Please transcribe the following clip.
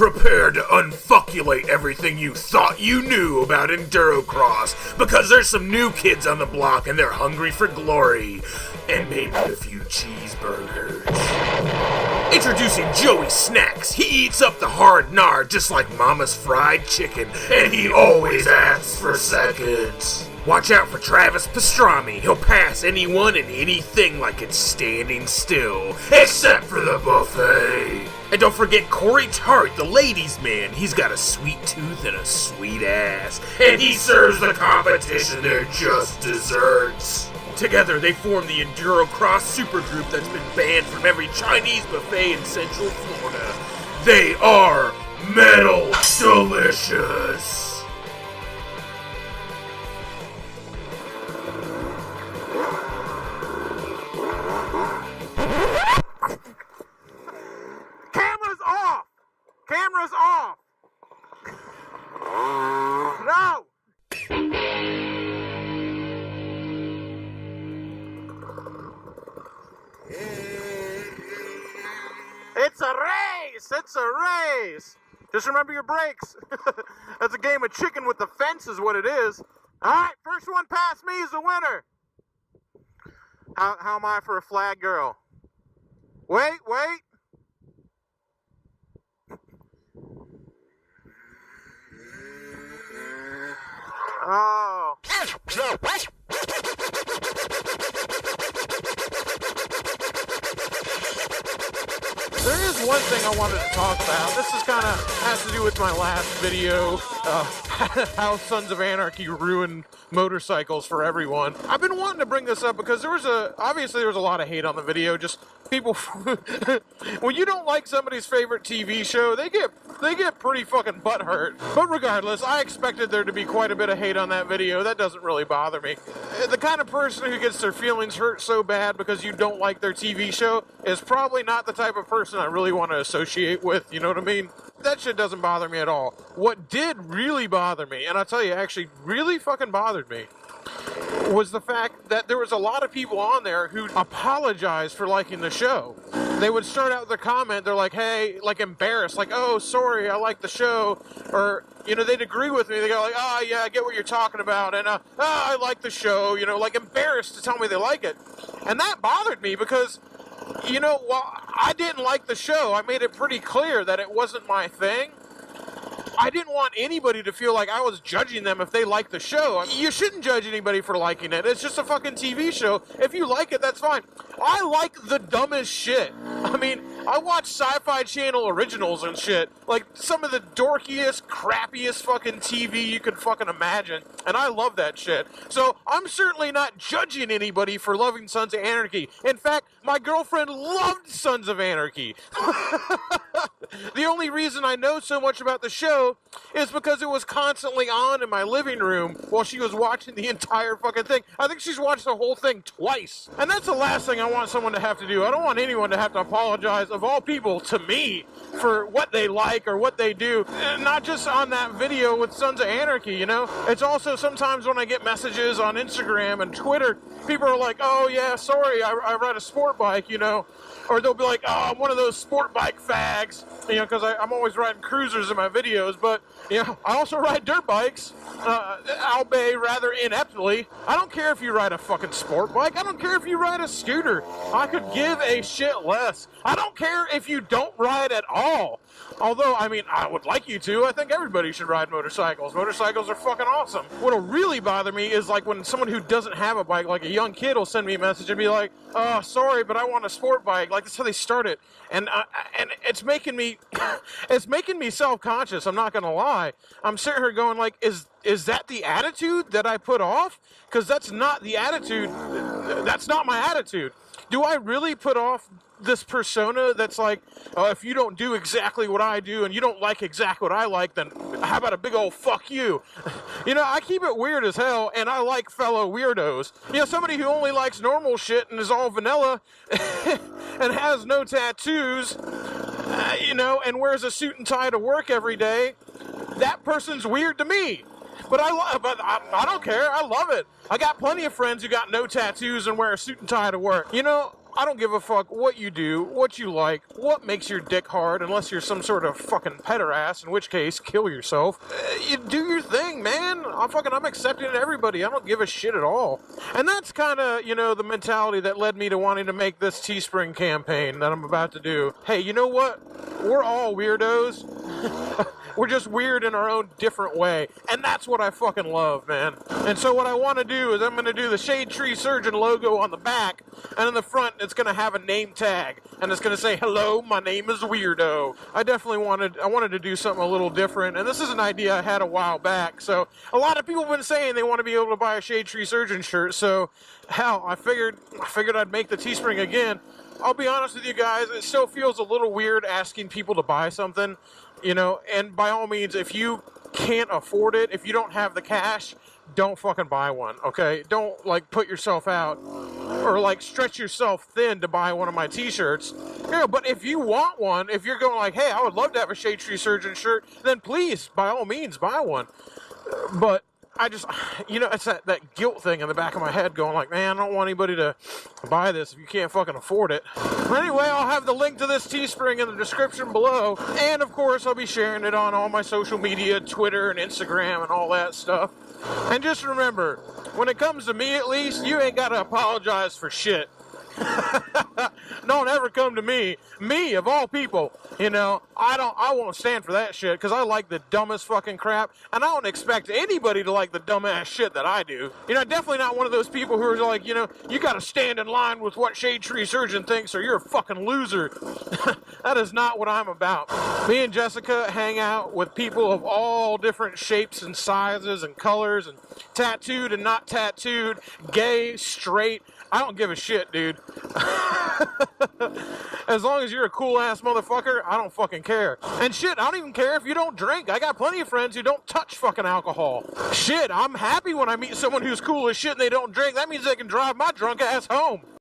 Prepare to unfuckulate everything you thought you knew about Endurocross, because there's some new kids on the block and they're hungry for glory, and maybe a few cheeseburgers. Introducing Joey Snacks. He eats up the hard nard just like Mama's fried chicken, and he always asks for seconds. Watch out for Travis Pastrami. He'll pass anyone and anything like it's standing still, except for the buffet. And don't forget Corey Tart, the ladies' man. He's got a sweet tooth and a sweet ass, and he serves the competition their just desserts. Together, they form the Endurocross supergroup that's been banned from every Chinese buffet in Central Florida. They are Metal Delicious. Cameras off! Cameras off! No! It's a race! It's a race! Just remember your brakes. That's a game of chicken with the fence is what it is. Alright, first one past me is the winner. How am I for a flag girl? Wait. Oh. There is one thing I wanted to talk about. This is kind of has to do with my last video, how Sons of Anarchy ruined motorcycles for everyone. I've been wanting to bring this up because obviously there was a lot of hate on the video. Just people, when you don't like somebody's favorite TV show, they get pretty fucking butthurt. But regardless, I expected there to be quite a bit of hate on that video. That doesn't really bother me. The kind of person who gets their feelings hurt so bad because you don't like their TV show is probably not the type of person I really want to associate with, you know what I mean? That shit doesn't bother me at all. What did really bother me, and I'll tell you, actually really fucking bothered me, was the fact that there was a lot of people on there who apologized for liking the show. They would start out their comment, they're like, hey, like embarrassed, like, oh, sorry, I like the show, or, you know, they'd agree with me, they go like, oh, yeah, I get what you're talking about, and, I like the show, you know, like embarrassed to tell me they like it. And that bothered me because, you know, while I didn't like the show, I made it pretty clear that it wasn't my thing. I didn't want anybody to feel like I was judging them if they liked the show. You shouldn't judge anybody for liking it. It's just a fucking TV show. If you like it, that's fine. I like the dumbest shit. I mean, I watch Sci-Fi Channel originals and shit. Like, some of the dorkiest, crappiest fucking TV you could fucking imagine. And I love that shit. So, I'm certainly not judging anybody for loving Sons of Anarchy. In fact, my girlfriend loved Sons of Anarchy. The only reason I know so much about the show is because it was constantly on in my living room while she was watching the entire fucking thing. I think she's watched the whole thing twice. And that's the last thing I want someone to have to do. I don't want anyone to have to apologize, of all people, to me for what they like or what they do. And not just on that video with Sons of Anarchy, you know? It's also sometimes when I get messages on Instagram and Twitter, people are like, oh yeah, sorry, I ride a sport bike, you know? Or they'll be like, oh, I'm one of those sport bike fags, you know, because I'm always riding cruisers in my videos, but, you know, I also ride dirt bikes, albeit rather ineptly. I don't care if you ride a fucking sport bike. I don't care if you ride a scooter. I could give a shit less. I don't care if you don't ride at all. Although, I mean, I would like you to. I think everybody should ride motorcycles. Motorcycles are fucking awesome. What'll really bother me is like when someone who doesn't have a bike, like a young kid, will send me a message and be like, oh, sorry, but I want a sport bike. Like, that's how they start it. And it's making me, it's making me self-conscious. I'm not going to lie. I'm sitting here going like, is that the attitude that I put off? Because that's not the attitude. That's not my attitude. Do I really put off this persona that's like, oh, if you don't do exactly what I do and you don't like exactly what I like, then how about a big old fuck you? You know, I keep it weird as hell, and I like fellow weirdos. You know, somebody who only likes normal shit and is all vanilla and has no tattoos, you know, and wears a suit and tie to work every day, that person's weird to me. But I don't care. I love it. I got plenty of friends who got no tattoos and wear a suit and tie to work. You know, I don't give a fuck what you do, what you like, what makes your dick hard, unless you're some sort of fucking pederast, in which case, kill yourself. You do your thing, man. I'm accepting of everybody. I don't give a shit at all. And that's kind of, the mentality that led me to wanting to make this Teespring campaign that I'm about to do. Hey, you know what? We're all weirdos. We're just weird in our own different way. And that's what I fucking love, man. And so what I want to do is I'm going to do the Shade Tree Surgeon logo on the back, and in the front it's going to have a name tag. And it's going to say, hello, my name is Weirdo. I wanted to do something a little different. And this is an idea I had a while back. So a lot of people have been saying they want to be able to buy a Shade Tree Surgeon shirt. So, hell, I figured I'd make the Teespring again. I'll be honest with you guys, it still feels a little weird asking people to buy something, and by all means, if you can't afford it, if you don't have the cash, don't fucking buy one, okay? Don't, put yourself out or, stretch yourself thin to buy one of my t-shirts. But if you want one, if you're going hey, I would love to have a Shade Tree Surgeon shirt, then please, by all means, buy one. But I just, it's that guilt thing in the back of my head going man, I don't want anybody to buy this if you can't fucking afford it. But anyway, I'll have the link to this Teespring in the description below. And, of course, I'll be sharing it on all my social media, Twitter and Instagram and all that stuff. And just remember, when it comes to me at least, you ain't got to apologize for shit. Don't ever come to me of all people, I won't stand for that shit, because I like the dumbest fucking crap, and I don't expect anybody to like the dumbass shit that I do. Definitely not one of those people who are you gotta stand in line with what Shade Tree Surgeon thinks or you're a fucking loser. That is not what I'm about. Me and Jessica hang out with people of all different shapes and sizes and colors, and tattooed and not tattooed, gay, straight. I don't give a shit, dude. As long as you're a cool-ass motherfucker, I don't fucking care. And shit, I don't even care if you don't drink. I got plenty of friends who don't touch fucking alcohol. Shit, I'm happy when I meet someone who's cool as shit and they don't drink. That means they can drive my drunk ass home.